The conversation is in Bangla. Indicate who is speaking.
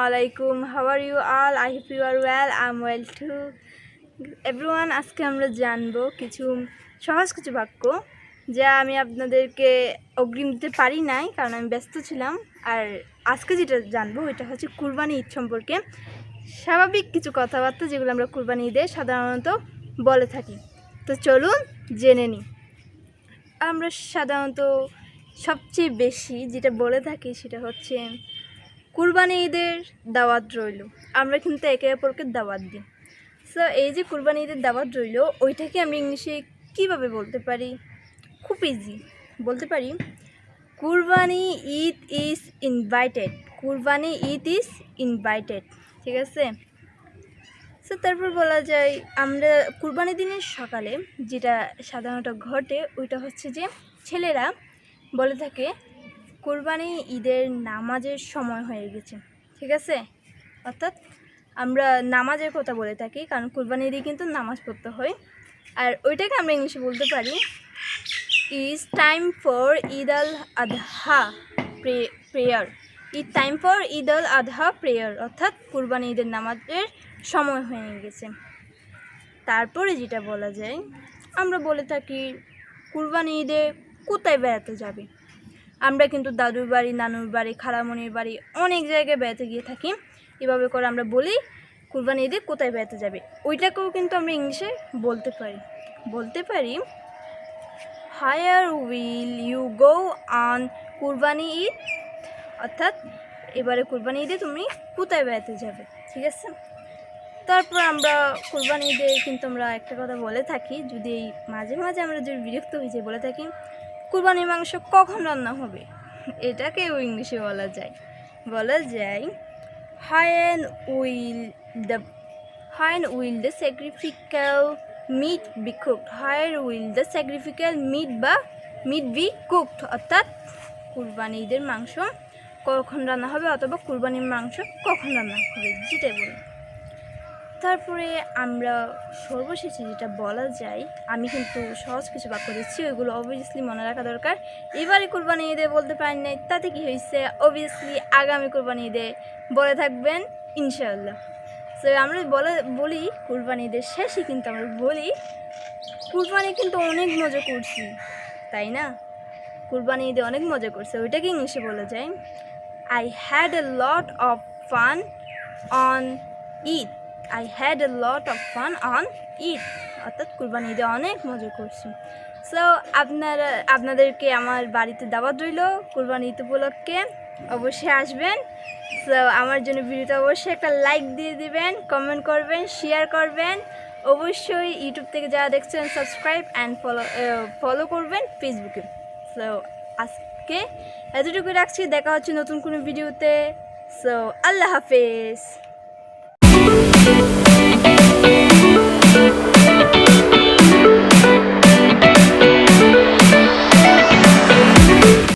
Speaker 1: alaikum. How are you all? I hope you are well. I'm well too. Everyone, আজকে আমরা জানবো কিছু সহজ কিছু বাক্য যা আমি আপনাদেরকে অগ্রিম দিতে পারি নাই কারণ আমি ব্যস্ত ছিলাম। আর আজকে যেটা জানবো এটা হচ্ছে কুরবানি ঈদ সম্পর্কে স্বাভাবিক কিছু কথাবার্তা যেগুলো আমরা কুরবানি ঈদে সাধারণত বলে থাকি। তো চলুন জেনে নিই। আমরা সাধারণত সবচেয়ে বেশি যেটা বলে থাকি সেটা হচ্ছে কুরবানি ঈদের দাওয়াত রইল। আমরা কিন্তু একে অপরকে দাওয়াত দিই। সো এই যে কুরবানি ঈদের দাওয়াত রইল ওইটাকে আমি ইংলিশে কীভাবে বলতে পারি? খুব ইজি বলতে পারি, Qurbani Eid is invited. Qurbani Eid is invited, ঠিক আছে? সো তারপর বলা যায় আমরা কুরবানি দিনের সকালে যেটা সাধারণত ঘটে ওইটা হচ্ছে যে ছেলেরা বলে থাকে কুরবানি ঈদের নামাজের সময় হয়ে গেছে, ঠিক আছে? অর্থাৎ আমরা নামাজের কথা বলে থাকি কারণ কুরবানি ঈদে কিন্তু নামাজ পড়তে হয়। আর ওইটাকে আমরা ইংলিশে বলতে পারি is time for Eid al Adha prayer. Eid time for Eid al Adha prayer, অর্থাৎ কুরবানি ঈদের নামাজের সময় হয়ে গেছে। তারপরে যেটা বলা যায় আমরা বলে থাকি কুরবানি ঈদে কোথায় বেড়াতে যাবে। আমরা কিন্তু দাদুর বাড়ি, নানুর বাড়ি, খালামণির বাড়ি অনেক জায়গায় বেড়াতে গিয়ে থাকি। এভাবে করে আমরা বলি কুরবানি ঈদে কোথায় বেড়াতে যাবে। ওইটাকেও কিন্তু আমরা ইংলিশে বলতে পারি where will you go on Kurbani Eid, অর্থাৎ এবারে কুরবানি ঈদে তুমি কোথায় বেড়াতে যাবে, ঠিক আছে? তারপর আমরা কুরবানি ঈদে কিন্তু আমরা একটা কথা বলে থাকি, যদি মাঝে মাঝে আমরা যদি বিরক্ত হয়ে যাই বলে থাকি কুরবানির মাংস কখন রান্না হবে। এটাকেও ইংলিশে বলা যায় when will the sacrificial meat be cooked. Where will the sacrificial meat be cooked, অর্থাৎ কুরবানি ঈদের মাংস কখন রান্না হবে অথবা কুরবানির মাংস কখন রান্না হবে, যেটাই বলি। তারপরে আমরা সর্বশেষে যেটা বলা যায়, আমি কিন্তু সহজ কিছু বাক্য দিচ্ছি, ওইগুলো অবভিয়াসলি মনে রাখা দরকার। এবারে কুরবানি ঈদে বলতে পারেন নাই, তাতে কি হয়েছে? অবভিয়াসলি আগামী কুরবানি ঈদে বলে থাকবেন ইনশাআল্লাহ। সো আমরা বলি কুরবানি ঈদের শেষে কিন্তু আমরা বলি কুরবানি কিন্তু অনেক মজা করছি, তাই না? কুরবানি ঈদে অনেক মজা করছে, ওইটাকে ইংলিশে বলা যায় I had a lot of fun on Eid. অর্থাৎ কুরবানি ঈদে অনেক মজা করছি। সো আপনাদেরকে আমার বাড়িতে দাওয়াত রইল কুরবানি ঈদ উপলক্ষে, অবশ্যই আসবেন। সো আমার জন্য ভিডিওটা অবশ্যই একটা লাইক দিয়ে দিবেন, কমেন্ট করবেন, শেয়ার করবেন। অবশ্যই ইউটিউব থেকে যারা দেখছেন সাবস্ক্রাইব অ্যান্ড ফলো করবেন ফেসবুকে। সো আজকে এতটুকু রাখছি, দেখা হচ্ছে নতুন কোনো ভিডিওতে। সো আল্লাহ হাফেজ।